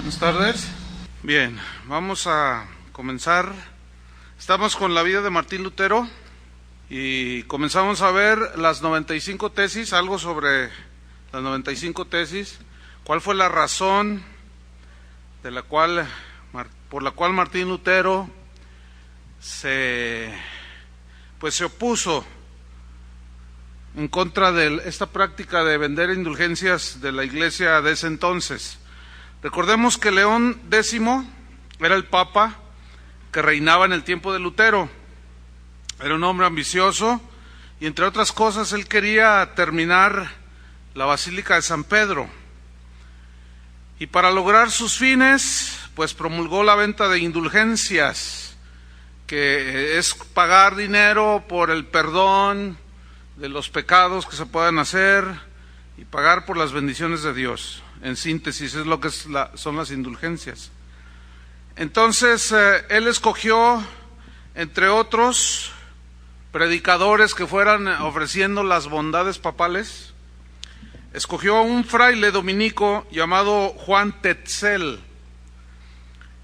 Buenas tardes. Bien, vamos a comenzar. Estamos con la vida de Martín Lutero y comenzamos a ver las 95 tesis, algo sobre las 95 tesis. ¿Cuál fue la razón por la cual Martín Lutero se opuso en contra de esta práctica de vender indulgencias de la iglesia de ese entonces? Recordemos que León X era el papa que reinaba en el tiempo de Lutero. Era un hombre ambicioso y, entre otras cosas, él quería terminar la Basílica de San Pedro. Y para lograr sus fines, pues promulgó la venta de indulgencias, que es pagar dinero por el perdón de los pecados que se puedan hacer y pagar por las bendiciones de Dios. En síntesis, es lo que son las indulgencias. Entonces, él escogió, entre otros predicadores que fueran ofreciendo las bondades papales, escogió a un fraile dominico llamado Juan Tetzel,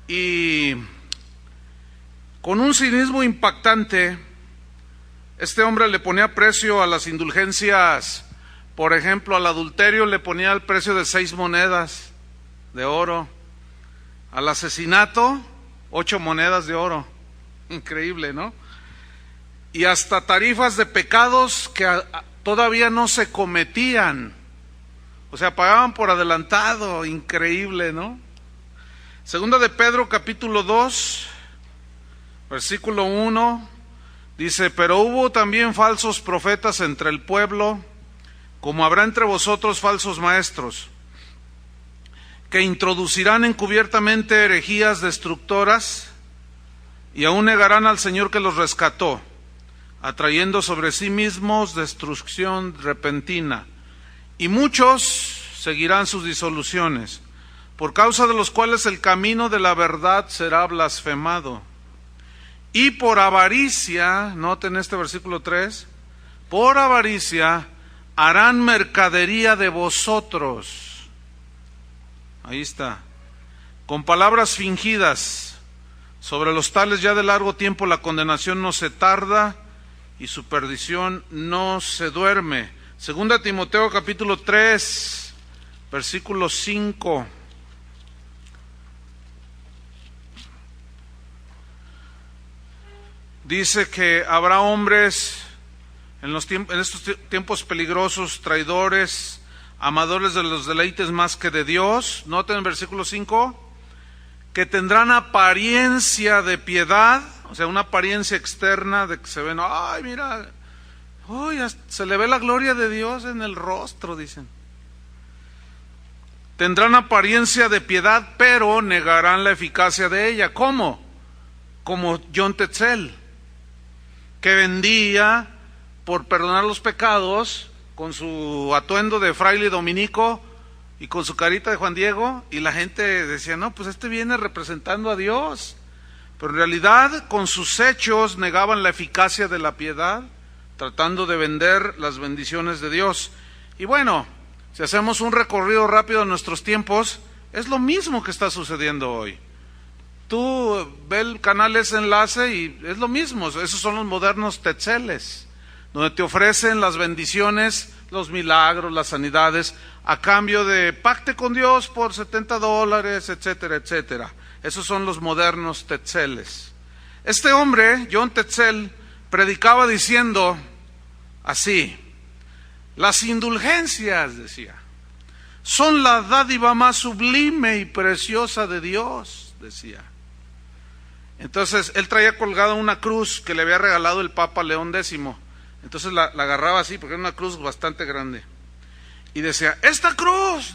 y con un cinismo impactante, este hombre le ponía precio a las indulgencias. Por ejemplo, al adulterio le ponía el precio de 6 monedas de oro. Al asesinato, 8 monedas de oro. Increíble, ¿no? Y hasta tarifas de pecados que todavía no se cometían. O sea, pagaban por adelantado. Increíble, ¿no? Segunda de Pedro, capítulo 2, versículo 1, dice: pero hubo también falsos profetas entre el pueblo, como habrá entre vosotros falsos maestros, que introducirán encubiertamente herejías destructoras y aún negarán al Señor que los rescató, atrayendo sobre sí mismos destrucción repentina. Y muchos seguirán sus disoluciones, por causa de los cuales el camino de la verdad será blasfemado. Y por avaricia, noten este versículo 3, por avaricia harán mercadería de vosotros. Ahí está. Con palabras fingidas. Sobre los tales ya de largo tiempo la condenación no se tarda y su perdición no se duerme. Segunda Timoteo capítulo 3, versículo 5. Dice que habrá hombres en estos tiempos peligrosos, traidores, amadores de los deleites más que de Dios. Noten el versículo 5, que tendrán apariencia de piedad, o sea, una apariencia externa de que se ven, ay, mira, se le ve la gloria de Dios en el rostro, dicen. Tendrán apariencia de piedad, pero negarán la eficacia de ella. ¿Cómo? Como John Tetzel, que vendía por perdonar los pecados con su atuendo de fraile dominico y con su carita de Juan Diego, y la gente decía, no, pues este viene representando a Dios, pero en realidad con sus hechos negaban la eficacia de la piedad, tratando de vender las bendiciones de Dios. Y bueno, si hacemos un recorrido rápido en nuestros tiempos, es lo mismo que está sucediendo hoy. Tú ves el canal ese enlace y es lo mismo, esos son los modernos tetzeles, donde te ofrecen las bendiciones, los milagros, las sanidades, a cambio de pacte con Dios por $70, etcétera, etcétera. Esos son los modernos tetzeles. Este hombre, John Tetzel, predicaba diciendo así: las indulgencias, decía, son la dádiva más sublime y preciosa de Dios, decía. Entonces, él traía colgada una cruz que le había regalado el Papa León X. Entonces la agarraba así, porque era una cruz bastante grande. Y decía, esta cruz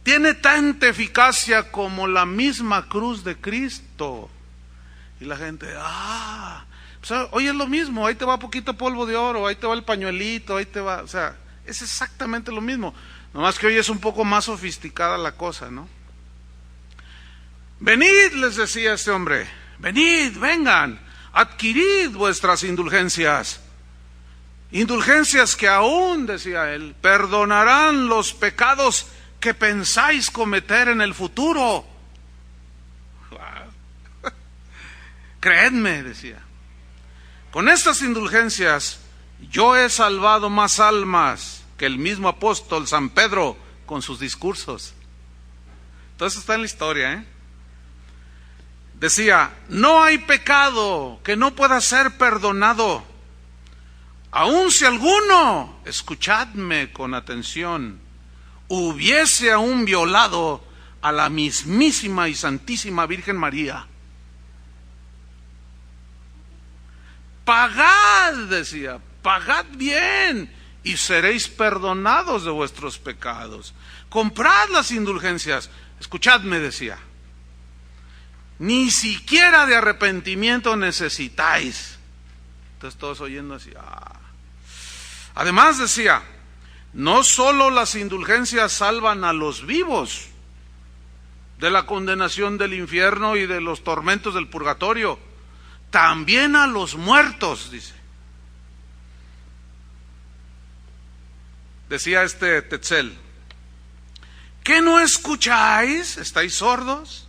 tiene tanta eficacia como la misma cruz de Cristo. Y la gente, pues hoy es lo mismo, ahí te va poquito polvo de oro, ahí te va el pañuelito, ahí te va, o sea, es exactamente lo mismo. Nomás que hoy es un poco más sofisticada la cosa, ¿no? Venid, les decía este hombre, venid, vengan, adquirid vuestras indulgencias. Indulgencias que aún, decía él, perdonarán los pecados que pensáis cometer en el futuro. Creedme, decía, con estas indulgencias yo he salvado más almas que el mismo apóstol San Pedro con sus discursos. Entonces está en la historia, ¿eh? Decía, no hay pecado que no pueda ser perdonado, aun si alguno, escuchadme con atención, hubiese aún violado a la mismísima y santísima Virgen María. Pagad, decía, pagad bien y seréis perdonados de vuestros pecados. Comprad las indulgencias. Escuchadme, decía, ni siquiera de arrepentimiento necesitáis. Entonces todos oyendo así. Además decía, no solo las indulgencias salvan a los vivos de la condenación del infierno y de los tormentos del purgatorio, también a los muertos, dice. Decía este Tetzel, ¿qué no escucháis? ¿Estáis sordos?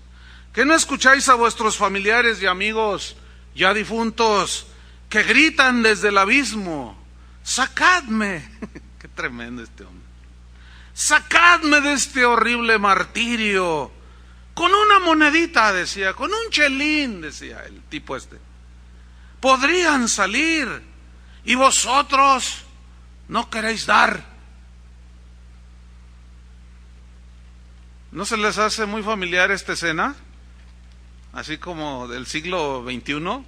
¿Qué no escucháis a vuestros familiares y amigos ya difuntos que gritan desde el abismo? ¡Sacadme! ¡Qué tremendo este hombre! ¡Sacadme de este horrible martirio! Con una monedita, decía, con un chelín, decía el tipo este. Podrían salir y vosotros no queréis dar. ¿No se les hace muy familiar esta escena? Así como del siglo XXI.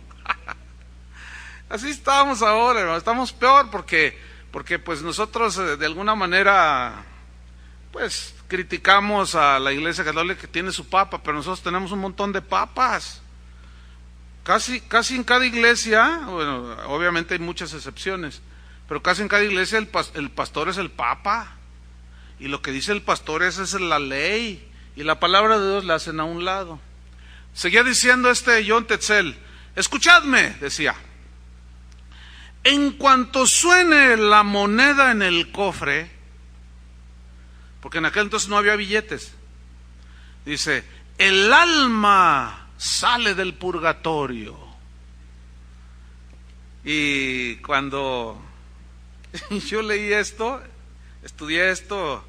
Así estamos ahora, hermano. Estamos peor porque pues nosotros de alguna manera pues criticamos a la Iglesia Católica que tiene su papa, pero nosotros tenemos un montón de papas. Casi en cada iglesia, bueno, obviamente hay muchas excepciones, pero casi en cada iglesia el pastor es el papa, y lo que dice el pastor es la ley, y la palabra de Dios la hacen a un lado. Seguía diciendo John Tetzel, escuchadme, decía, en cuanto suene la moneda en el cofre, porque en aquel entonces no había billetes, dice, el alma sale del purgatorio. Y cuando yo leí esto, estudié esto,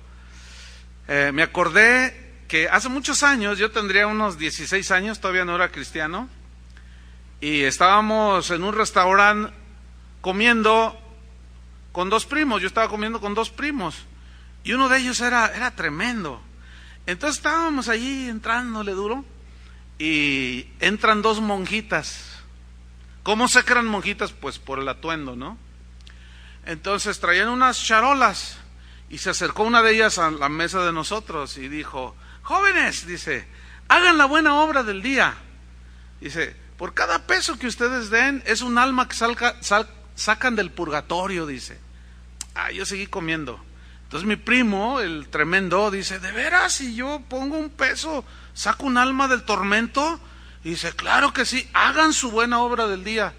me acordé que hace muchos años, yo tendría unos 16 años, todavía no era cristiano, y estábamos en un restaurante comiendo con dos primos. Yo estaba comiendo con dos primos y uno de ellos era tremendo. Entonces estábamos allí entrándole duro y entran dos monjitas. ¿Cómo sé que eran monjitas? Pues por el atuendo, ¿no? Entonces traían unas charolas y se acercó una de ellas a la mesa de nosotros y dijo, jóvenes, dice, hagan la buena obra del día. Dice, por cada peso que ustedes den es un alma que sacan del purgatorio, dice. Yo seguí comiendo. Entonces mi primo, el tremendo, dice, ¿de veras si yo pongo un peso, saco un alma del tormento? Y dice, claro que sí, hagan su buena obra del día.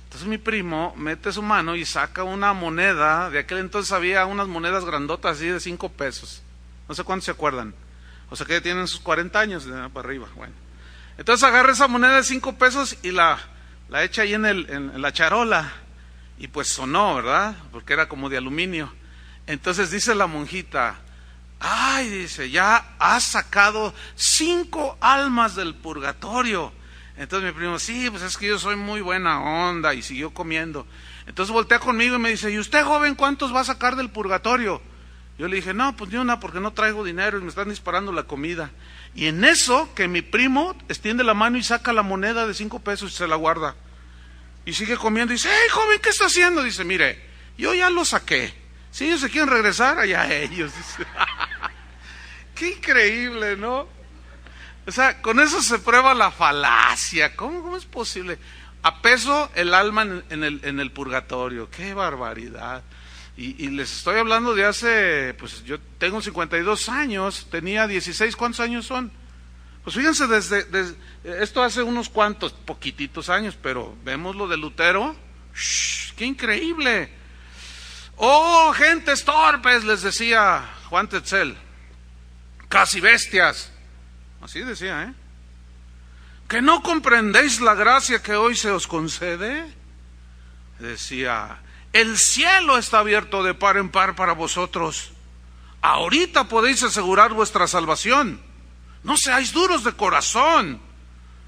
Entonces mi primo mete su mano y saca una moneda. De aquel entonces había unas monedas grandotas así de 5 pesos. No sé cuántos se acuerdan. O sea que ya tienen sus 40 años para arriba. Bueno, entonces agarra esa moneda de 5 pesos y la echa ahí en la charola. Y pues sonó, ¿verdad? Porque era como de aluminio. Entonces dice la monjita, ay, dice, ya has sacado 5 almas del purgatorio. Entonces mi primo, sí, pues es que yo soy muy buena onda, y siguió comiendo. Entonces voltea conmigo y me dice, ¿y usted, joven, cuántos va a sacar del purgatorio? Yo le dije, no, pues ni una, porque no traigo dinero y me están disparando la comida. Y en eso, que mi primo extiende la mano y saca la moneda de 5 pesos y se la guarda. Y sigue comiendo y dice, hey, joven, ¿qué está haciendo? Dice, mire, yo ya lo saqué. Si ellos se quieren regresar, allá ellos. Qué increíble, ¿no? O sea, con eso se prueba la falacia. ¿Cómo es posible? A peso el alma en el purgatorio. ¡Qué barbaridad! Y les estoy hablando de hace, pues yo tengo 52 años, tenía 16, ¿cuántos años son? Pues fíjense, desde esto hace unos cuantos, poquititos años, pero vemos lo de Lutero. ¡Qué increíble! ¡Oh, gentes torpes!, les decía Juan Tetzel. casi bestias. Así decía, ¿eh? ¿Que no comprendéis la gracia que hoy se os concede? Decía, el cielo está abierto de par en par para vosotros. Ahorita podéis asegurar vuestra salvación. No seáis duros de corazón.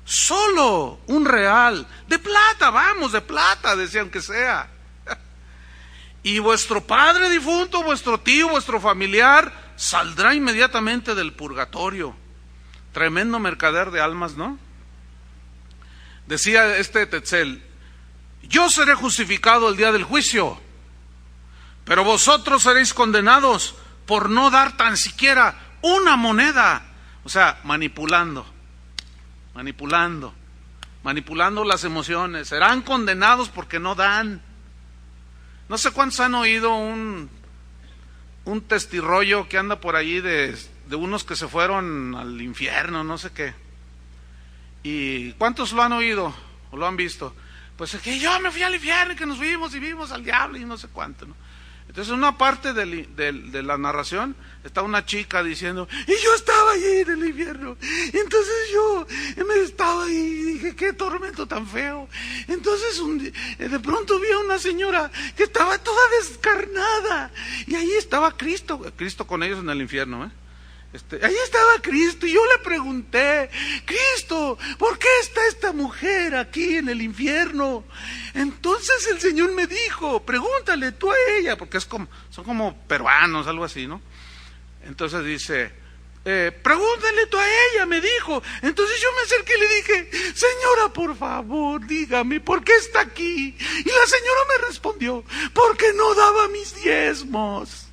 Solo un real, de plata, vamos, de plata, decía, aunque sea. Y vuestro padre difunto, vuestro tío, vuestro familiar, saldrá inmediatamente del purgatorio. Tremendo mercader de almas, ¿no? Decía este Tetzel, yo seré justificado el día del juicio, pero vosotros seréis condenados por no dar tan siquiera una moneda. O sea, manipulando las emociones. Serán condenados porque no dan. No sé cuántos han oído un testirrollo que anda por allí de unos que se fueron al infierno, no sé qué. ¿Y cuántos lo han oído o lo han visto? Pues es que yo me fui al infierno y que nos fuimos y vimos al diablo y no sé cuánto, ¿no? Entonces en una parte de la narración está una chica diciendo, y yo estaba allí en el infierno, entonces yo me estaba ahí y dije, qué tormento tan feo. Entonces de pronto vi a una señora que estaba toda descarnada y ahí estaba Cristo con ellos en el infierno, ¿eh? Ahí estaba Cristo y yo le pregunté, Cristo, ¿por qué está esta mujer aquí en el infierno? Entonces el Señor me dijo, pregúntale tú a ella, porque son como peruanos, algo así, ¿no? Entonces dice, pregúntale tú a ella, me dijo. Entonces yo me acerqué y le dije, señora, por favor, dígame, ¿por qué está aquí? Y la señora me respondió, porque no daba mis diezmos.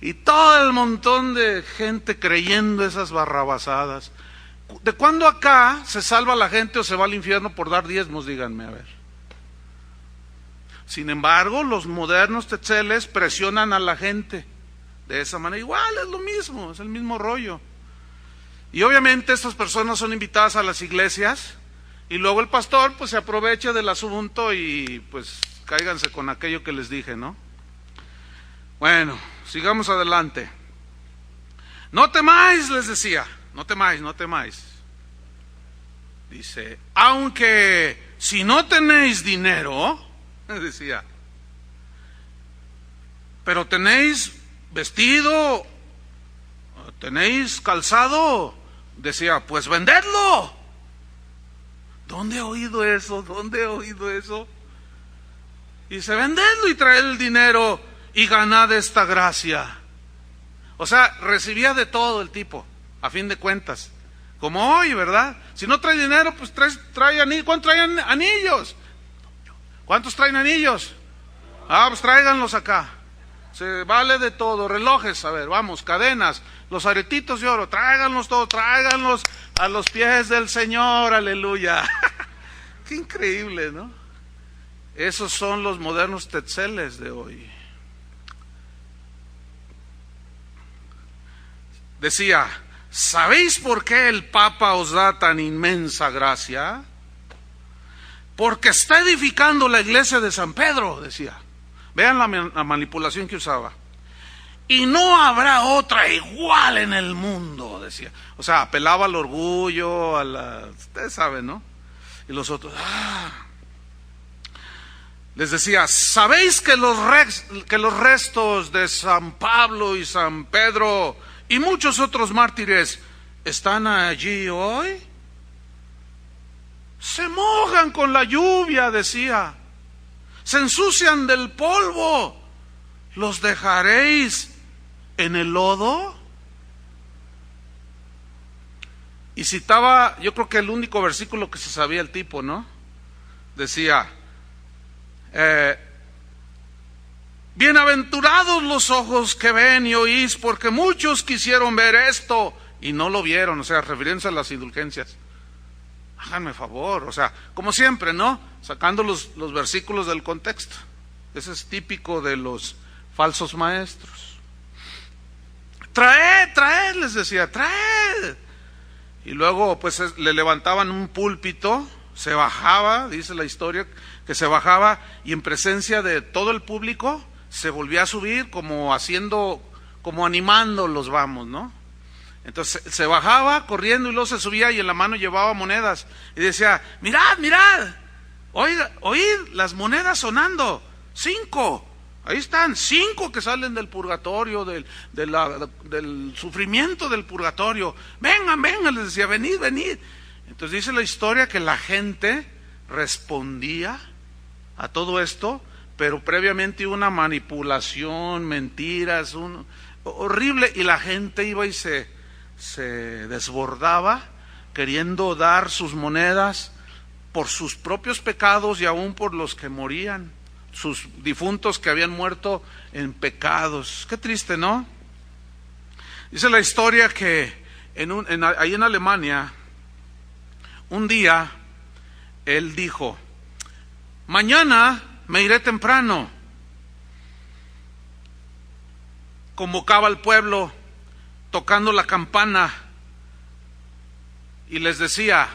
Y todo el montón de gente creyendo esas barrabasadas. ¿De cuándo acá se salva la gente o se va al infierno por dar diezmos? Díganme, a ver. Sin embargo, los modernos tetzeles presionan a la gente de esa manera. Igual es lo mismo, es el mismo rollo. Y obviamente estas personas son invitadas a las iglesias y luego el pastor pues se aprovecha del asunto y pues cáiganse con aquello que les dije, ¿no? Bueno, sigamos adelante. No temáis, les decía, no temáis. Dice, aunque si no tenéis dinero, decía, pero tenéis vestido, tenéis calzado, decía, pues vendedlo. ¿Dónde he oído eso? Dice, vendedlo y traed el dinero y ganad esta gracia. O sea, recibía de todo el tipo, a fin de cuentas. Como hoy, ¿verdad? Si no trae dinero, pues trae anillos. ¿Cuántos traen anillos? ¿Cuántos traen anillos? Pues tráiganlos acá. Se vale de todo. Relojes, a ver, vamos, cadenas, los aretitos de oro, tráiganlos todos, tráiganlos a los pies del Señor, aleluya. Qué increíble, ¿no? Esos son los modernos tetzeles de hoy. Decía, ¿sabéis por qué el Papa os da tan inmensa gracia? Porque está edificando la iglesia de San Pedro, decía. Vean la manipulación que usaba. Y no habrá otra igual en el mundo, decía. O sea, apelaba al orgullo, ustedes saben, ¿no? Y los otros, les decía, ¿sabéis que los restos de San Pablo y San Pedro y muchos otros mártires están allí hoy? Se mojan con la lluvia, decía. Se ensucian del polvo. ¿Los dejaréis en el lodo? Y citaba, yo creo que el único versículo que se sabía el tipo, ¿no? Decía, bienaventurados los ojos que ven y oís, porque muchos quisieron ver esto y no lo vieron, o sea, refiriéndose a las indulgencias. Háganme favor, o sea, como siempre, ¿no? Sacando los versículos del contexto. Ese es típico de los falsos maestros. Traed, les decía, traed. Y luego, pues, le levantaban un púlpito, se bajaba, dice la historia, que se bajaba y en presencia de todo el público se volvía a subir como haciendo, como animándolos, vamos, ¿no? Entonces se bajaba corriendo y luego se subía y en la mano llevaba monedas y decía, mirad, mirad, oíd las monedas sonando, 5, ahí están, 5 que salen del purgatorio, del sufrimiento del purgatorio, vengan, vengan, les decía, venid, venid. Entonces dice la historia que la gente respondía a todo esto, pero previamente hubo una manipulación, mentiras, horrible, y la gente iba y se desbordaba queriendo dar sus monedas por sus propios pecados y aún por los que morían, sus difuntos que habían muerto en pecados. Qué triste, ¿no? Dice la historia que ahí en Alemania, un día él dijo, mañana me iré temprano. Convocaba al pueblo tocando la campana y les decía,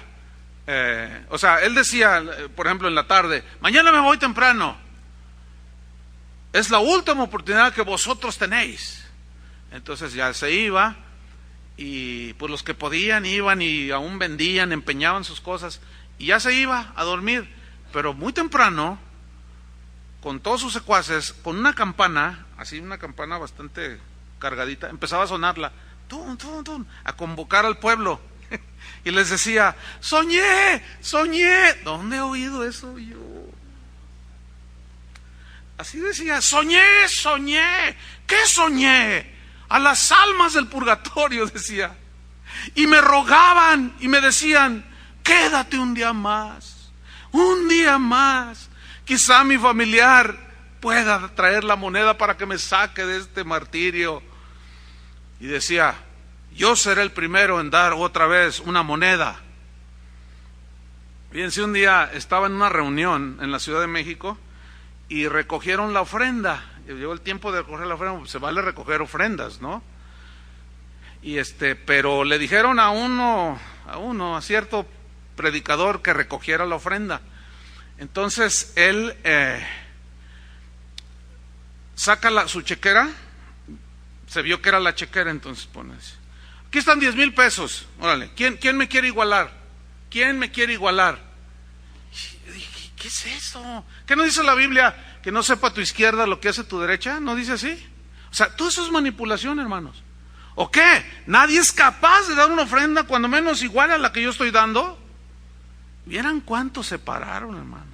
él decía, por ejemplo, en la tarde, mañana me voy temprano, es la última oportunidad que vosotros tenéis. Entonces ya se iba y pues los que podían iban y aún vendían, empeñaban sus cosas y ya se iba a dormir, pero muy temprano, con todos sus secuaces, con una campana, así una campana bastante cargadita, empezaba a sonarla, tum, tum, tum, a convocar al pueblo y les decía, soñé, soñé. ¿Dónde he oído eso yo? Así decía, soñé, soñé. ¿Qué soñé? A las almas del purgatorio, decía, y me rogaban y me decían, quédate un día más, quizá mi familiar pueda traer la moneda para que me saque de este martirio. Y decía, yo seré el primero en dar otra vez una moneda. Fíjense, un día estaba en una reunión en la Ciudad de México y recogieron la ofrenda. Llegó el tiempo de recoger la ofrenda, se vale recoger ofrendas, ¿no? Y pero le dijeron a cierto predicador que recogiera la ofrenda. Entonces él saca su chequera, se vio que era la chequera, entonces pone así, aquí están 10,000 pesos, órale, ¿quién me quiere igualar? ¿Quién me quiere igualar? Y dije, ¿qué es eso? ¿Qué no dice la Biblia? Que no sepa tu izquierda lo que hace tu derecha, ¿no dice así? O sea, todo eso es manipulación, hermanos. ¿O qué? ¿Nadie es capaz de dar una ofrenda cuando menos igual a la que yo estoy dando? ¿Vieran cuántos se pararon, hermano?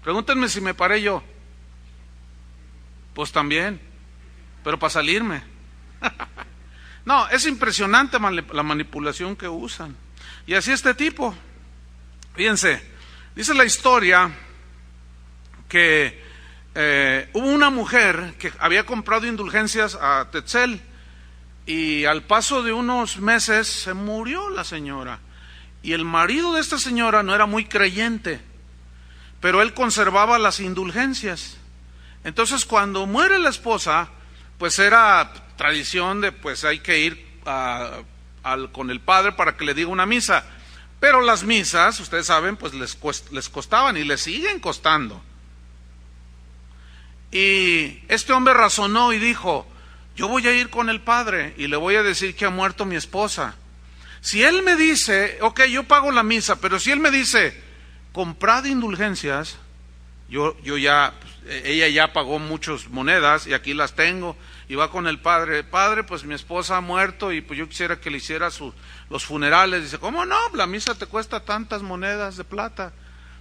Pregúntenme si me paré yo. Pues también, pero para salirme. No, es impresionante la manipulación que usan. Y así este tipo. Fíjense, dice la historia que hubo una mujer que había comprado indulgencias a Tetzel y al paso de unos meses se murió la señora. Y el marido de esta señora no era muy creyente, pero él conservaba las indulgencias. Entonces cuando muere la esposa, pues era tradición de pues hay que ir con el padre para que le diga una misa. Pero las misas, ustedes saben, pues les costaban y les siguen costando. Y este hombre razonó y dijo, yo voy a ir con el padre y le voy a decir que ha muerto mi esposa. Si él me dice, ok, yo pago la misa, pero si él me dice, comprad indulgencias, ella ya pagó muchas monedas y aquí las tengo, y va con el padre, padre, pues mi esposa ha muerto y pues yo quisiera que le hiciera los funerales. Dice, ¿cómo no? La misa te cuesta tantas monedas de plata.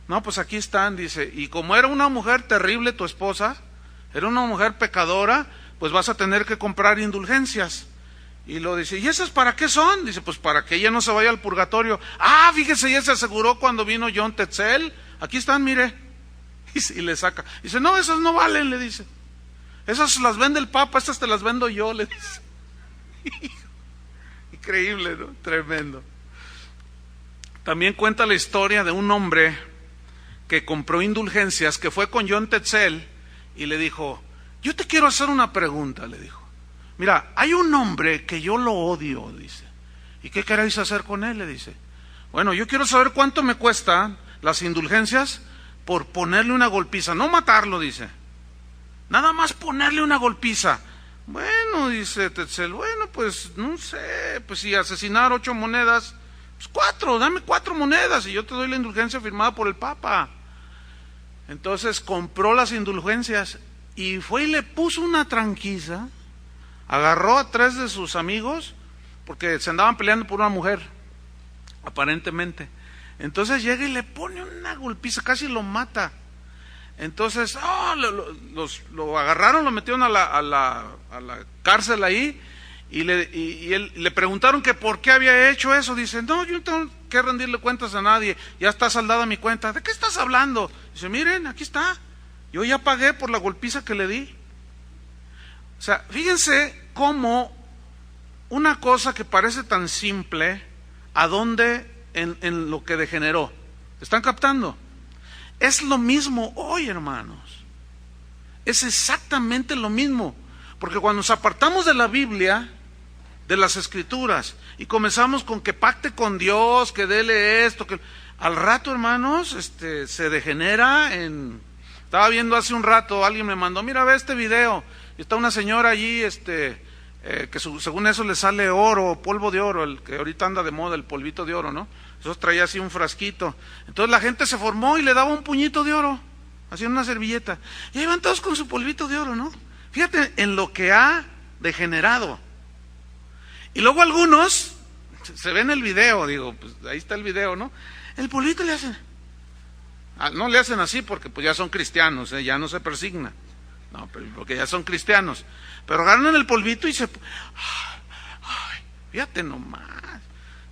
No, pues aquí están, dice, y como era una mujer terrible tu esposa, era una mujer pecadora, pues vas a tener que comprar indulgencias. Y lo dice, ¿y esas para qué son? Dice, pues para que ella no se vaya al purgatorio. Ah, fíjese, ella se aseguró cuando vino John Tetzel. Aquí están, mire. Y le saca. Dice, no, esas no valen, le dice. Esas las vende el Papa, estas te las vendo yo, le dice. Increíble, ¿no? Tremendo. También cuenta la historia de un hombre que compró indulgencias, que fue con John Tetzel y le dijo, yo te quiero hacer una pregunta, le dijo. Mira, hay un hombre que yo lo odio, dice. ¿Y qué queréis hacer con él? Le dice. Bueno, yo quiero saber cuánto me cuestan las indulgencias por ponerle una golpiza, no matarlo, dice. Nada más ponerle una golpiza. Bueno, dice Tetzel, bueno, pues no sé, pues si asesinar 8 monedas, pues 4, dame 4 monedas y yo te doy la indulgencia firmada por el Papa. Entonces compró las indulgencias y fue y le puso una tranquiza, agarró a 3 de sus amigos, porque se andaban peleando por una mujer, aparentemente. Entonces llega y le pone una golpiza, casi lo mata. Entonces, lo agarraron, lo metieron a la cárcel ahí, y le preguntaron que por qué había hecho eso. Dice, no, yo no tengo que rendirle cuentas a nadie, ya está saldada mi cuenta. ¿De qué estás hablando? Dice, miren, aquí está, yo ya pagué por la golpiza que le di. O sea, fíjense cómo una cosa que parece tan simple, a dónde en lo que degeneró. ¿Están captando? Es lo mismo hoy, hermanos. Es exactamente lo mismo. Porque cuando nos apartamos de la Biblia, de las Escrituras, y comenzamos con que pacte con Dios, que dele esto, que al rato, hermanos, se degenera en... Estaba viendo hace un rato, alguien me mandó, mira, ve este video, y está una señora allí, que según eso le sale oro, polvo de oro, el que ahorita anda de moda, el polvito de oro, ¿no? Eso traía así un frasquito. Entonces la gente se formó y le daba un puñito de oro, así en una servilleta. Y ahí van todos con su polvito de oro, ¿no? Fíjate en lo que ha degenerado. Y luego algunos, se ve en el video, digo, pues ahí está el video, ¿no? El polvito le hacen, no le hacen así porque pues ya son cristianos, ya no se persigna. No, pero porque ya son cristianos. Pero agarran el polvito y fíjate nomás.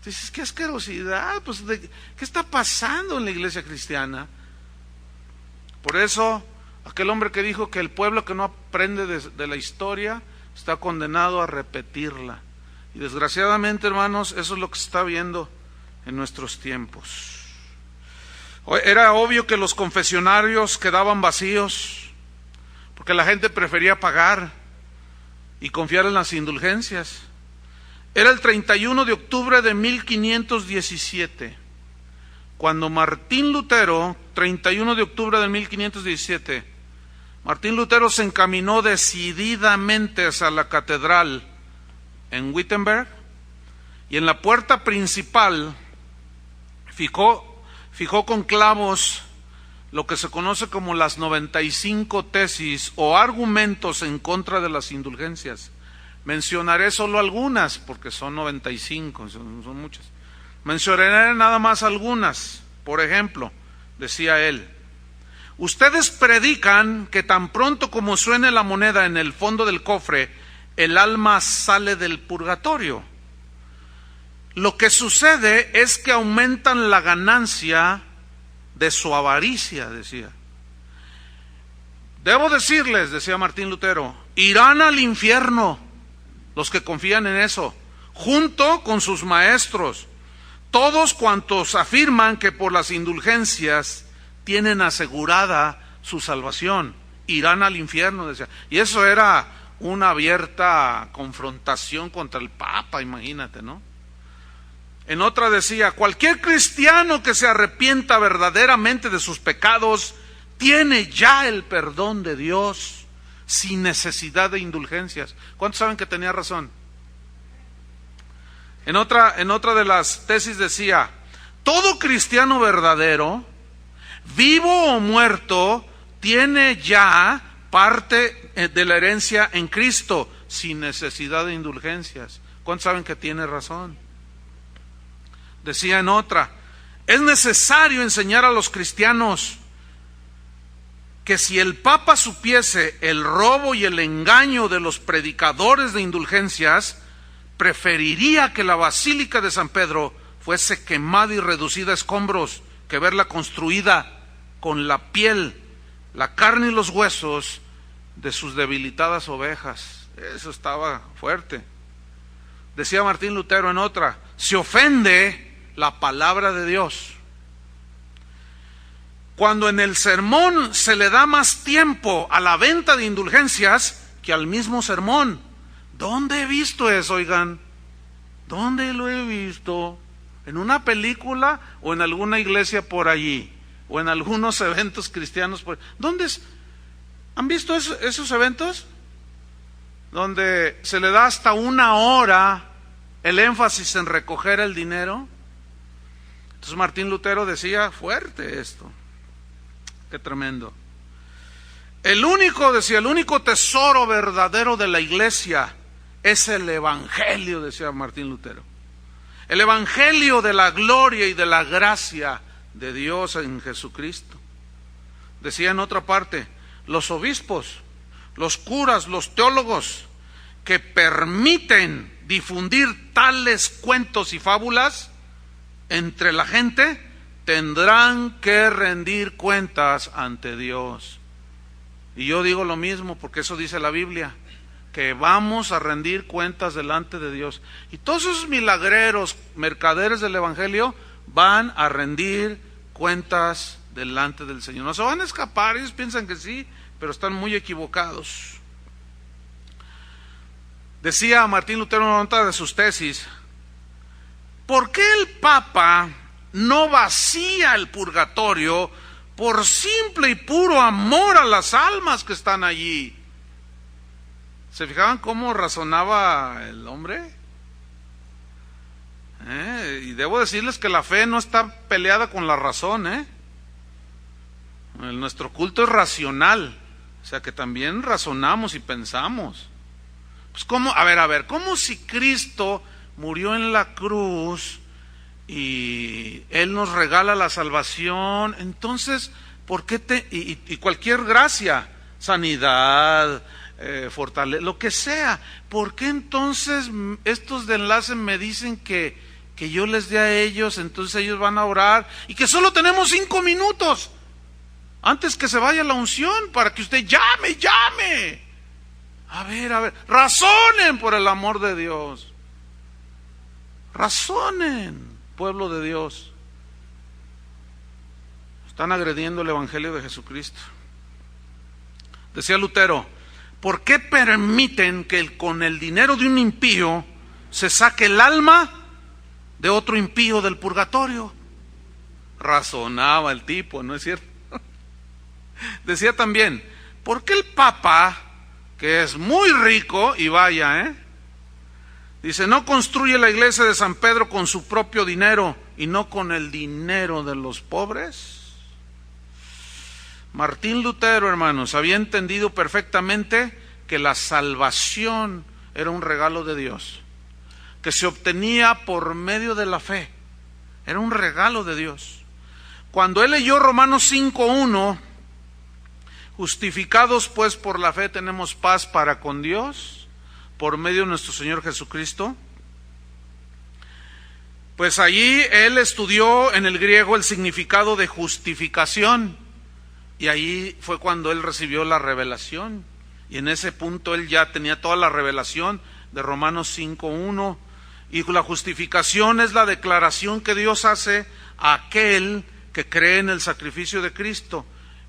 Dices, qué asquerosidad, pues ¿qué está pasando en la iglesia cristiana? Por eso, aquel hombre que dijo que el pueblo que no aprende de la historia está condenado a repetirla. Y desgraciadamente, hermanos, eso es lo que se está viendo en nuestros tiempos. Era obvio que los confesionarios quedaban vacíos, porque la gente prefería pagar y confiar en las indulgencias. Era el 31 de octubre de 1517, cuando Martín Lutero, 31 de octubre de 1517, Martín Lutero se encaminó decididamente hacia la catedral en Wittenberg, y en la puerta principal fijó con clavos lo que se conoce como las 95 tesis o argumentos en contra de las indulgencias. Mencionaré solo algunas, porque son 95, son muchas. Mencionaré nada más algunas. Por ejemplo, decía él, ustedes predican que tan pronto como suene la moneda en el fondo del cofre, el alma sale del purgatorio. Lo que sucede es que aumentan la ganancia de su avaricia, decía. Debo decirles, decía Martín Lutero, irán al infierno los que confían en eso, junto con sus maestros, todos cuantos afirman que por las indulgencias tienen asegurada su salvación, irán al infierno, decía. Y eso era una abierta confrontación contra el Papa, imagínate, ¿no? En otra decía, cualquier cristiano que se arrepienta verdaderamente de sus pecados tiene ya el perdón de Dios sin necesidad de indulgencias. ¿Cuántos saben que tenía razón? En otra de las tesis decía, todo cristiano verdadero, vivo o muerto, tiene ya parte de la herencia en Cristo sin necesidad de indulgencias. ¿Cuántos saben que tiene razón? Decía en otra, es necesario enseñar a los cristianos que si el Papa supiese el robo y el engaño de los predicadores de indulgencias, preferiría que la Basílica de San Pedro fuese quemada y reducida a escombros que verla construida con la piel, la carne y los huesos de sus debilitadas ovejas. Eso estaba fuerte. Decía Martín Lutero en otra, se ofende la palabra de Dios cuando en el sermón se le da más tiempo a la venta de indulgencias que al mismo sermón. ¿Dónde he visto eso, oigan? ¿Dónde lo he visto? ¿En una película o en alguna iglesia por allí? ¿O en algunos eventos cristianos por allí? ¿Dónde es? ¿Han visto esos eventos? Donde se le da hasta 1 hora el énfasis en recoger el dinero. Entonces Martín Lutero decía, fuerte esto, qué tremendo. El único tesoro verdadero de la iglesia es el evangelio, decía Martín Lutero. El evangelio de la gloria y de la gracia de Dios en Jesucristo. Decía en otra parte, los obispos, los curas, los teólogos que permiten difundir tales cuentos y fábulas entre la gente tendrán que rendir cuentas ante Dios. Y yo digo lo mismo porque eso dice la Biblia, que vamos a rendir cuentas delante de Dios. Y todos esos milagreros, mercaderes del evangelio, van a rendir cuentas delante del Señor. No se van a escapar, ellos piensan que sí, pero están muy equivocados. Decía Martín Lutero en una nota de sus tesis, ¿por qué el Papa no vacía el purgatorio por simple y puro amor a las almas que están allí? ¿Se fijaban cómo razonaba el hombre? Y debo decirles que la fe no está peleada con la razón, Nuestro culto es racional, o sea que también razonamos y pensamos. Pues ¿cómo? A ver, ¿cómo si Cristo murió en la cruz y Él nos regala la salvación? Entonces, ¿por qué y cualquier gracia, sanidad, fortaleza, lo que sea, ¿por qué entonces estos de enlace me dicen que yo les dé a ellos, entonces ellos van a orar y que solo tenemos 5 minutos antes que se vaya la unción para que usted llame? A ver, razonen por el amor de Dios. Razonen, pueblo de Dios. Están agrediendo el evangelio de Jesucristo. Decía Lutero, ¿por qué permiten que con el dinero de un impío se saque el alma de otro impío del purgatorio? Razonaba el tipo, ¿no es cierto? Decía también, ¿por qué el Papa, que es muy rico, y vaya, dice, no construye la iglesia de San Pedro con su propio dinero y no con el dinero de los pobres? Martín Lutero, hermanos, había entendido perfectamente que la salvación era un regalo de Dios, que se obtenía por medio de la fe, era un regalo de Dios. Cuando él leyó Romanos 5:1, justificados pues por la fe tenemos paz para con Dios, por medio de nuestro Señor Jesucristo, pues allí él estudió en el griego el significado de justificación, y ahí fue cuando él recibió la revelación, y en ese punto él ya tenía toda la revelación de Romanos 5:1, y la justificación es la declaración que Dios hace a aquel que cree en el sacrificio de Cristo,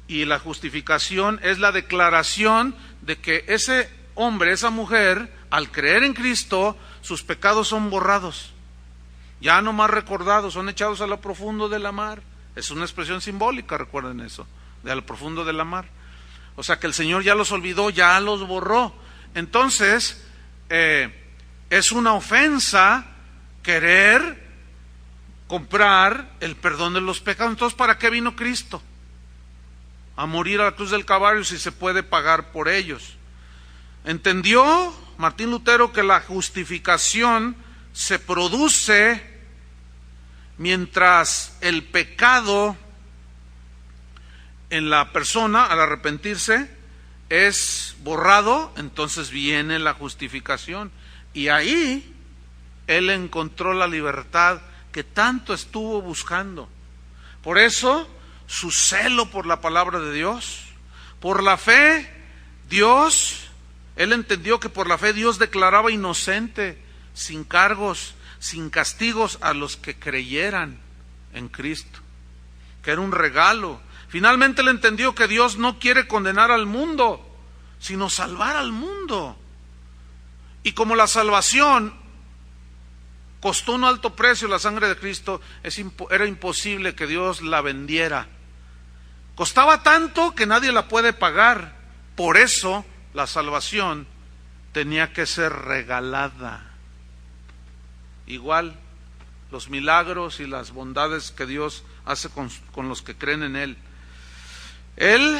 y la justificación es la declaración de que ese hombre, esa mujer, al creer en Cristo, sus pecados son borrados, ya no más recordados, son echados a lo profundo de la mar. Es una expresión simbólica, recuerden eso, de a lo profundo de la mar. O sea que el Señor ya los olvidó, ya los borró. Entonces, es una ofensa querer comprar el perdón de los pecados. Entonces, ¿para qué vino Cristo? A morir a la cruz del Calvario si se puede pagar por ellos. Entendió Martín Lutero que la justificación se produce mientras el pecado en la persona, al arrepentirse, es borrado, entonces viene la justificación. Y ahí él encontró la libertad que tanto estuvo buscando. Por eso, su celo por la palabra de Dios, por la fe, él entendió que por la fe Dios declaraba inocente, sin cargos, sin castigos a los que creyeran en Cristo, que era un regalo. Finalmente él entendió que Dios no quiere condenar al mundo, sino salvar al mundo. Y como la salvación costó un alto precio, la sangre de Cristo, era imposible que Dios la vendiera. Costaba tanto que nadie la puede pagar, Por eso la salvación tenía que ser regalada. Igual los milagros y las bondades que Dios hace con los que creen en Él. Él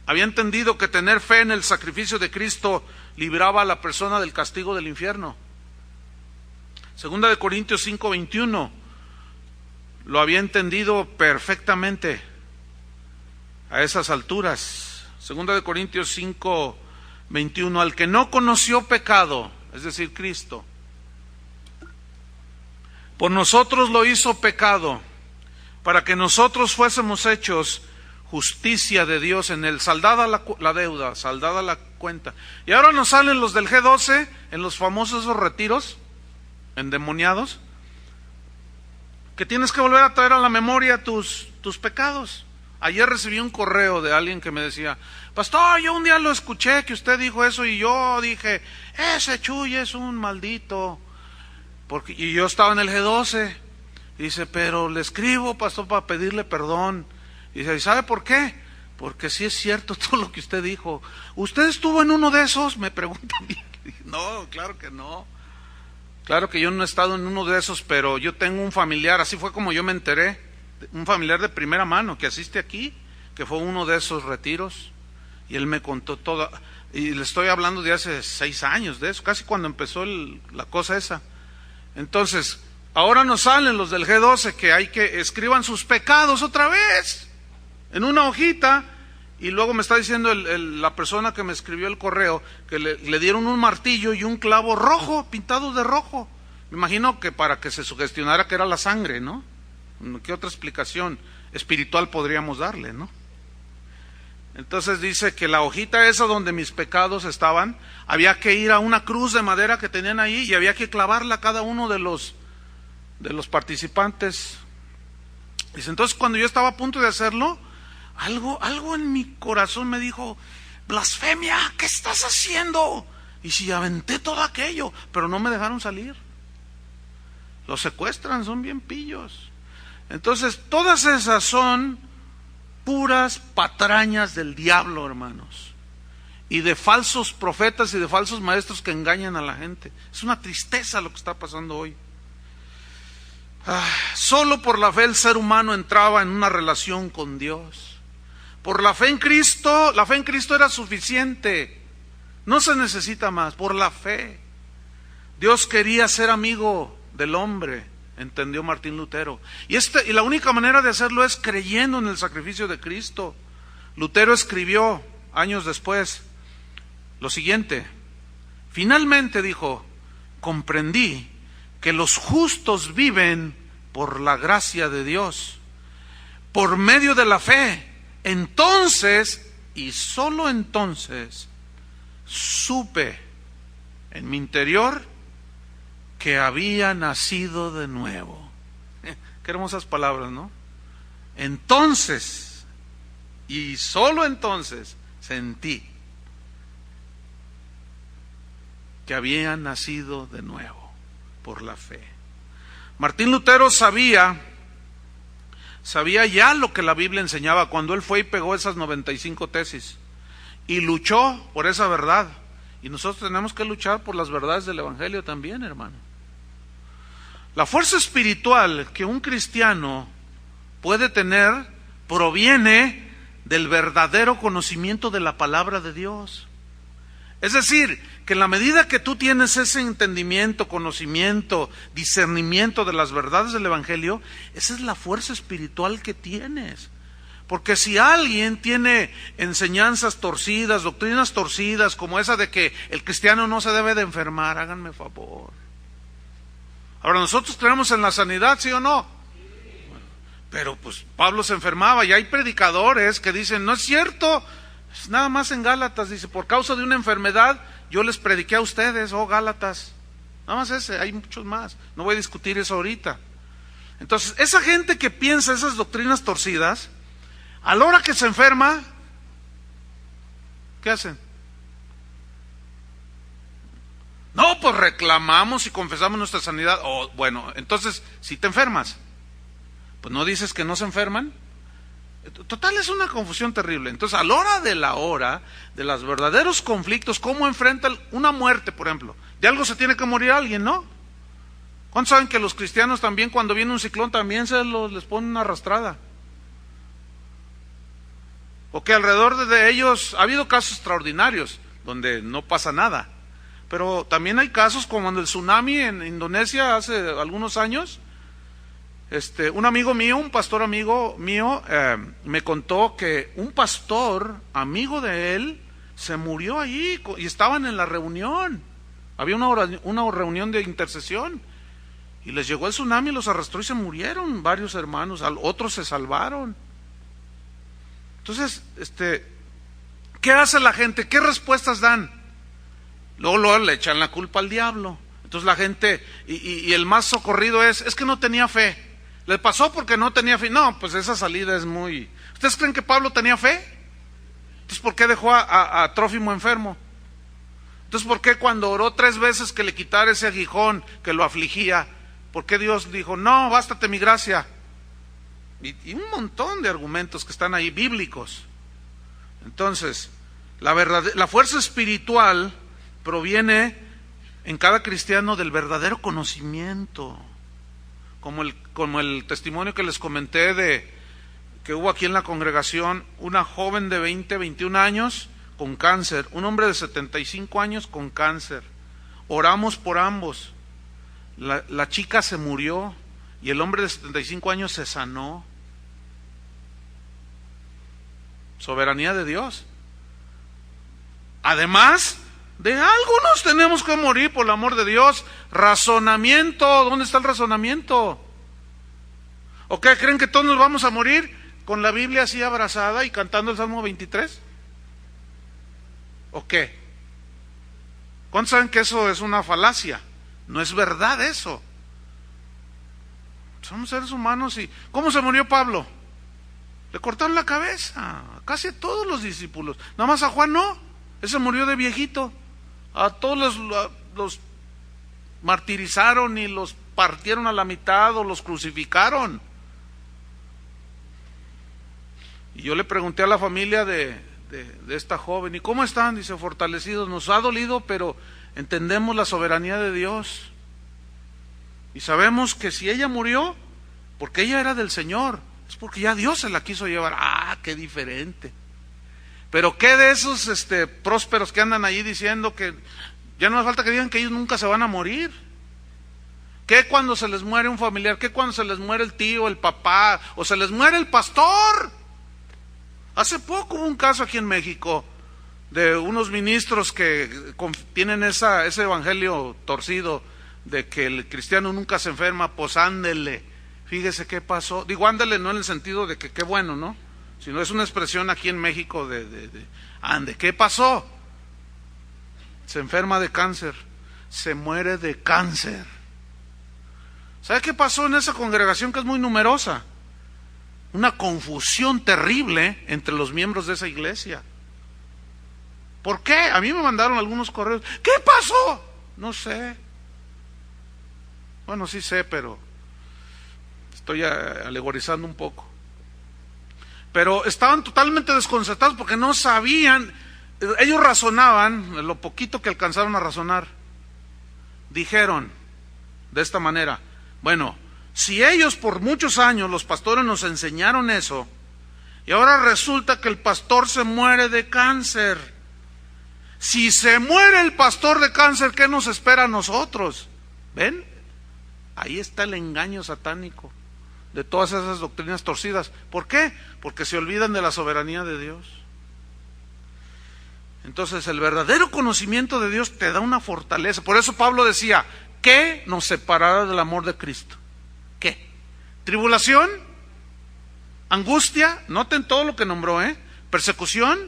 había entendido que tener fe en el sacrificio de Cristo libraba a la persona del castigo del infierno. Segunda de Corintios 5:21 lo había entendido perfectamente a esas alturas. Segunda de Corintios 5:21, al que no conoció pecado, es decir, Cristo, por nosotros lo hizo pecado, para que nosotros fuésemos hechos justicia de Dios en él. Saldada la deuda, saldada la cuenta. Y ahora nos salen los del G12 en los famosos retiros endemoniados, que tienes que volver a traer a la memoria tus pecados. Ayer recibí un correo de alguien que me decía: pastor, yo un día lo escuché que usted dijo eso y yo dije, ese Chuy es un maldito. Y yo estaba en el G12. Dice, pero le escribo, pastor, para pedirle perdón. Dice, ¿y sabe por qué? Porque sí es cierto todo lo que usted dijo. ¿Usted estuvo en uno de esos? Me preguntan. No, claro que no. Claro que yo no he estado en uno de esos, pero yo tengo un familiar, así fue como yo me enteré, un familiar de primera mano que asiste aquí, que fue uno de esos retiros, y él me contó todo, y le estoy hablando de hace 6 años de eso, casi cuando empezó la cosa esa. Entonces, ahora nos salen los del G12 que hay que escriban sus pecados otra vez en una hojita, y luego me está diciendo la persona que me escribió el correo que le dieron un martillo y un clavo rojo, pintado de rojo. Me imagino que para que se sugestionara que era la sangre, ¿no? ¿Qué otra explicación espiritual podríamos darle, no? Entonces dice que la hojita esa donde mis pecados estaban, había que ir a una cruz de madera que tenían ahí y había que clavarla a cada uno de los participantes. Dice, entonces cuando yo estaba a punto de hacerlo, algo en mi corazón me dijo, blasfemia, ¿qué estás haciendo? Y si aventé todo aquello, pero no me dejaron salir. Los secuestran, son bien pillos. Entonces, todas esas son puras patrañas del diablo, hermanos, y de falsos profetas y de falsos maestros que engañan a la gente. Es una tristeza lo que está pasando hoy. Solo por la fe el ser humano entraba en una relación con Dios. Por la fe en Cristo era suficiente. No se necesita más, por la fe. Dios quería ser amigo del hombre, entendió Martín Lutero. Y la única manera de hacerlo es creyendo en el sacrificio de Cristo. Lutero escribió años después lo siguiente: finalmente, dijo, comprendí que los justos viven por la gracia de Dios, por medio de la fe. Entonces, y solo entonces, supe en mi interior que había nacido de nuevo. Qué hermosas palabras, ¿no? Entonces, y solo entonces, sentí que había nacido de nuevo por la fe. Martín Lutero sabía ya lo que la Biblia enseñaba cuando él fue y pegó esas 95 tesis y luchó por esa verdad. Y nosotros tenemos que luchar por las verdades del Evangelio también, hermano. La fuerza espiritual que un cristiano puede tener proviene del verdadero conocimiento de la palabra de Dios. Es decir, que en la medida que tú tienes ese entendimiento, conocimiento, discernimiento de las verdades del Evangelio, esa es la fuerza espiritual que tienes. Porque si alguien tiene enseñanzas torcidas, doctrinas torcidas, como esa de que el cristiano no se debe de enfermar, háganme favor. Ahora, nosotros creemos en la sanidad, ¿sí o no? Pero pues Pablo se enfermaba y hay predicadores que dicen, no es cierto. Nada más en Gálatas dice, por causa de una enfermedad yo les prediqué a ustedes, oh Gálatas. Nada más ese, hay muchos más. No voy a discutir eso ahorita. Entonces, esa gente que piensa esas doctrinas torcidas, a la hora que se enferma, ¿qué hacen? No, pues reclamamos y confesamos nuestra sanidad. Bueno, entonces, si te enfermas, pues no dices que no se enferman. Total, es una confusión terrible. Entonces, a la hora de los verdaderos conflictos, ¿cómo enfrentan una muerte, por ejemplo? De algo se tiene que morir alguien, ¿no? ¿Cuántos saben que los cristianos también, cuando viene un ciclón, también les ponen una arrastrada? O que alrededor de ellos ha habido casos extraordinarios donde no pasa nada, pero también hay casos como en el tsunami en Indonesia hace algunos años. Un amigo mío, un pastor amigo mío, me contó que un pastor amigo de él se murió allí y estaban en la reunión. Había una reunión de intercesión y les llegó el tsunami, los arrastró y se murieron varios hermanos, otros se salvaron. Entonces, ¿qué hace la gente? ¿Qué respuestas dan? Luego le echan la culpa al diablo. Entonces la gente, y el más socorrido es que no tenía fe. ¿Le pasó porque no tenía fe? No, pues esa salida es muy... ¿Ustedes creen que Pablo tenía fe? Entonces, ¿por qué dejó a Trófimo enfermo? Entonces, ¿por qué cuando oró 3 veces que le quitara ese aguijón que lo afligía, por qué Dios dijo, no, bástate mi gracia? Y un montón de argumentos que están ahí, bíblicos. Entonces, la fuerza espiritual proviene en cada cristiano del verdadero conocimiento. Como el testimonio que les comenté que hubo aquí en la congregación, una joven de 21 años con cáncer, un hombre de 75 años con cáncer. Oramos por ambos. La chica se murió y el hombre de 75 años se sanó. Soberanía de Dios. Además, de algunos tenemos que morir por el amor de Dios. Razonamiento, ¿dónde está el razonamiento? ¿O qué creen que todos nos vamos a morir con la Biblia así abrazada y cantando el Salmo 23? ¿O qué? ¿Cuántos saben que eso es una falacia? No es verdad eso. Somos seres humanos. Y ¿cómo se murió Pablo? Le cortaron la cabeza, casi a todos los discípulos. Nada más a Juan no, ese murió de viejito. A todos los martirizaron y los partieron a la mitad o los crucificaron. Y yo le pregunté a la familia de esta joven, ¿y cómo están? Dice, fortalecidos. Nos ha dolido, pero entendemos la soberanía de Dios. Y sabemos que si ella murió, porque ella era del Señor, es porque ya Dios se la quiso llevar. ¡Ah, qué diferente! Pero qué de esos prósperos que andan ahí diciendo que ya no hace falta que digan que ellos nunca se van a morir. ¿Qué cuando se les muere un familiar? ¿Qué cuando se les muere el tío, el papá? ¿O se les muere el pastor? Hace poco hubo un caso aquí en México de unos ministros que tienen ese evangelio torcido de que el cristiano nunca se enferma. Pues ándele, fíjese qué pasó. Digo ándele no en el sentido de que qué bueno, ¿no? Sino es una expresión aquí en México ande, ¿qué pasó? Se enferma de cáncer, se muere de cáncer. ¿Sabe qué pasó en esa congregación que es muy numerosa? Una confusión terrible entre los miembros de esa iglesia. ¿Por qué? A mí me mandaron algunos correos. ¿Qué pasó? No sé. Bueno, sí sé, pero estoy alegorizando un poco. Pero estaban totalmente desconcertados porque no sabían. Ellos razonaban, lo poquito que alcanzaron a razonar. Dijeron de esta manera, bueno, si ellos por muchos años, los pastores nos enseñaron eso, y ahora resulta que el pastor se muere de cáncer. Si se muere el pastor de cáncer, ¿qué nos espera a nosotros? ¿Ven? Ahí está el engaño satánico de todas esas doctrinas torcidas. ¿Por qué? Porque se olvidan de la soberanía de Dios. Entonces el verdadero conocimiento de Dios te da una fortaleza. Por eso Pablo decía, ¿qué nos separará del amor de Cristo? ¿Qué? ¿Tribulación? ¿Angustia? Noten todo lo que nombró, ¿persecución?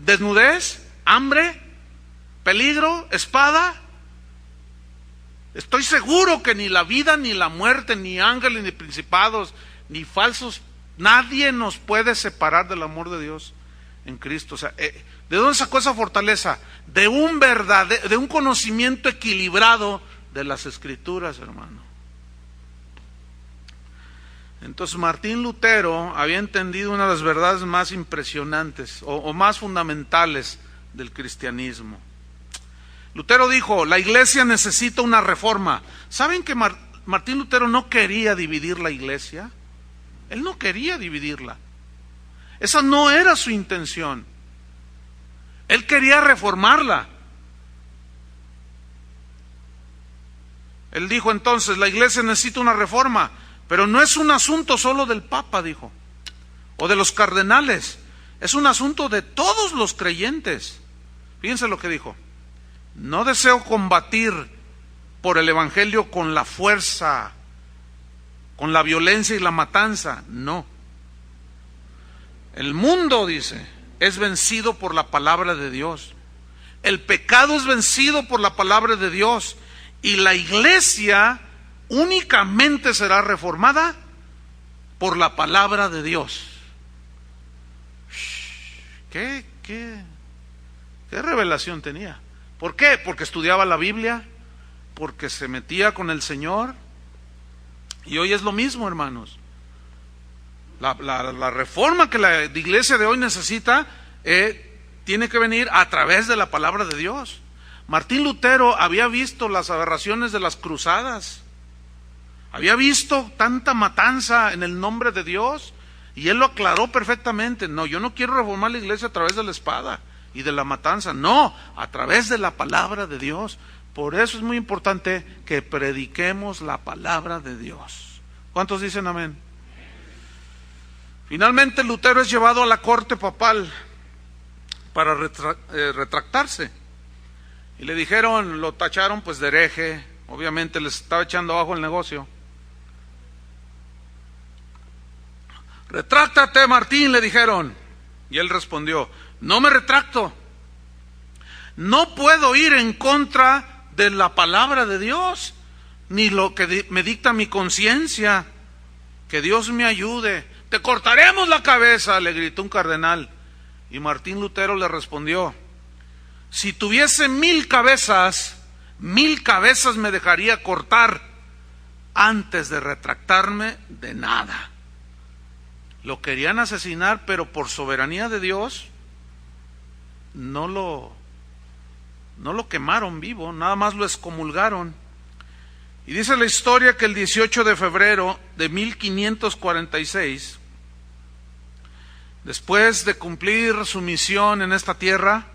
¿Desnudez? ¿Hambre? ¿Peligro? ¿Espada? Estoy seguro que ni la vida, ni la muerte, ni ángeles, ni principados, ni falsos, nadie nos puede separar del amor de Dios en Cristo. O sea, ¿de dónde sacó esa fortaleza? De un conocimiento equilibrado de las Escrituras, hermano. Entonces Martín Lutero había entendido una de las verdades más impresionantes o más fundamentales del cristianismo. Lutero dijo, la iglesia necesita una reforma. ¿Saben que Martín Lutero no quería dividir la iglesia? Él no quería dividirla. Esa no era su intención. Él quería reformarla. Él dijo entonces, la iglesia necesita una reforma, pero no es un asunto solo del Papa, dijo, o de los cardenales, es un asunto de todos los creyentes. Fíjense lo que dijo, no deseo combatir por el evangelio con la fuerza, con la violencia y la matanza, no. El mundo, dice, es vencido por la palabra de Dios. El pecado es vencido por la palabra de Dios. Y la iglesia únicamente será reformada por la palabra de Dios. ¿Qué revelación tenía? ¿Por qué? Porque estudiaba la Biblia, porque se metía con el Señor. Y hoy es lo mismo, hermanos. La reforma que la iglesia de hoy necesita tiene que venir a través de la palabra de Dios. Martín Lutero había visto las aberraciones de las cruzadas, había visto tanta matanza en el nombre de Dios, y él lo aclaró perfectamente. No, yo no quiero reformar la iglesia a través de la espada y de la matanza, no, a través de la palabra de Dios. Por eso es muy importante que prediquemos la palabra de Dios. ¿Cuántos dicen amén? Finalmente Lutero es llevado a la corte papal para retractarse. Y le dijeron, lo tacharon pues de hereje, obviamente les estaba echando abajo el negocio. Retráctate, Martín, le dijeron. Y él respondió, no me retracto. No puedo ir en contra de la palabra de Dios, ni lo que me dicta mi conciencia. Que Dios me ayude. Te cortaremos la cabeza, le gritó un cardenal. Y Martín Lutero le respondió, si tuviese 1000 cabezas, 1000 cabezas me dejaría cortar antes de retractarme de nada. Lo querían asesinar, pero por soberanía de Dios no lo quemaron vivo, nada más lo excomulgaron. Y dice la historia que el 18 de febrero de 1546, después de cumplir su misión en esta tierra,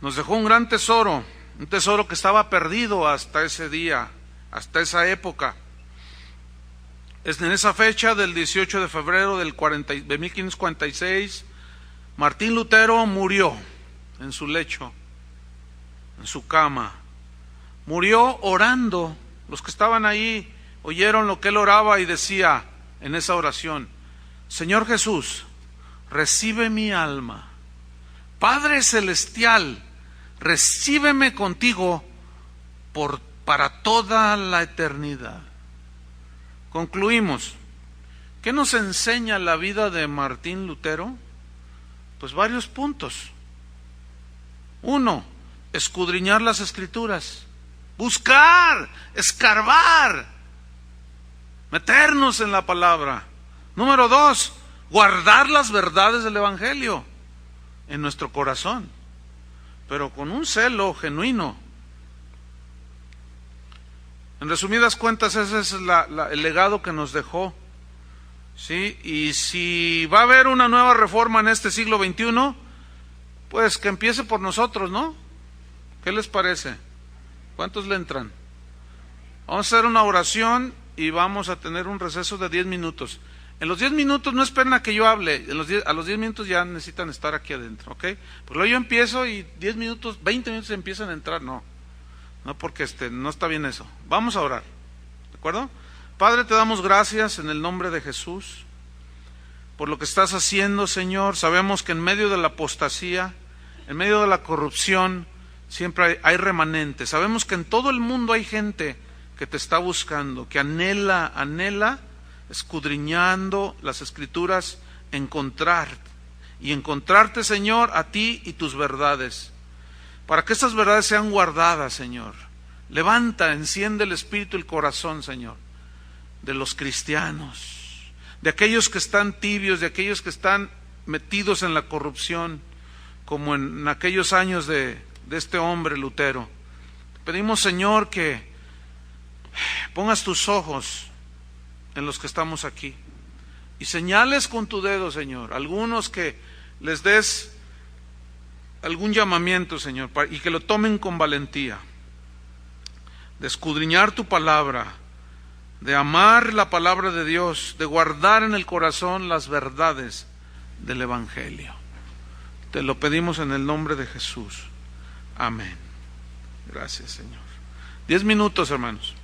nos dejó un gran tesoro, un tesoro que estaba perdido hasta ese día, hasta esa época. Es en esa fecha del 18 de febrero de 1546, Martín Lutero murió en su lecho, en su cama. Murió orando. Los que estaban ahí oyeron lo que él oraba y decía en esa oración, Señor Jesús, recibe mi alma. Padre Celestial, recíbeme contigo para toda la eternidad. Concluimos. ¿Qué nos enseña la vida de Martín Lutero? Pues varios puntos. 1, escudriñar las Escrituras, buscar, escarbar, meternos en la palabra. Número 2, guardar las verdades del Evangelio en nuestro corazón, pero con un celo genuino. En resumidas cuentas, ese es el legado que nos dejó. ¿Sí? Y si va a haber una nueva reforma en este siglo XXI, pues que empiece por nosotros, ¿no? ¿Qué les parece? ¿Cuántos le entran? Vamos a hacer una oración y vamos a tener un receso de 10 minutos. En los 10 minutos no esperen a que yo hable, a los 10 minutos ya necesitan estar aquí adentro, ¿ok? Pues luego yo empiezo y 10 minutos, 20 minutos empiezan a entrar, no porque no está bien eso. Vamos a orar, ¿de acuerdo? Padre, te damos gracias en el nombre de Jesús por lo que estás haciendo, Señor. Sabemos que en medio de la apostasía, en medio de la corrupción, siempre hay remanentes. Sabemos que en todo el mundo hay gente que te está buscando, que anhela, escudriñando las Escrituras, encontrarte, Señor, a ti y tus verdades, para que estas verdades sean guardadas, Señor. Levanta, enciende el espíritu y el corazón, Señor, de los cristianos, de aquellos que están tibios, de aquellos que están metidos en la corrupción, como en aquellos años de este hombre Lutero. Te pedimos, Señor, que pongas tus ojos en los que estamos aquí y señales con tu dedo, Señor, algunos que les des algún llamamiento, Señor, y que lo tomen con valentía, de escudriñar tu palabra, de amar la palabra de Dios, de guardar en el corazón las verdades del Evangelio. Te lo pedimos en el nombre de Jesús. Amén. Gracias, Señor. 10 minutos, hermanos.